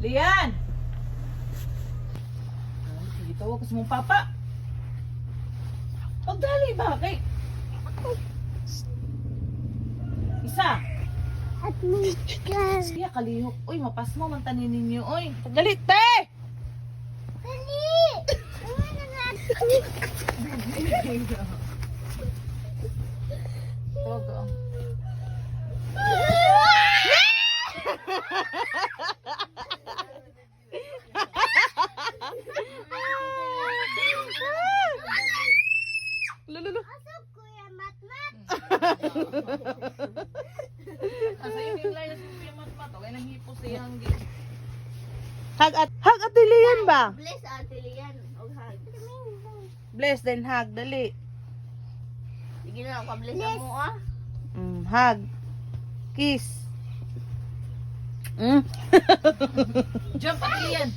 Lian! Sige, tawag ka sa mong papa. Pagdali, bakit? Isa. At mga Siya, kalihok. Uy, mapas mo, mantanin ninyo. Uy. Dali, te! Dali! Ano na nga? Tawag ka. Lululu. Asok Kuya Matmat. Asa yung line na si Matmat. Okay, nanghipo siya hanggi. Hag at dilian ba? Bless Ate Lian. Og hug. Bless then hug, dali. Sige na ako bless mo ah. Hug. Kiss. Jump, Lian.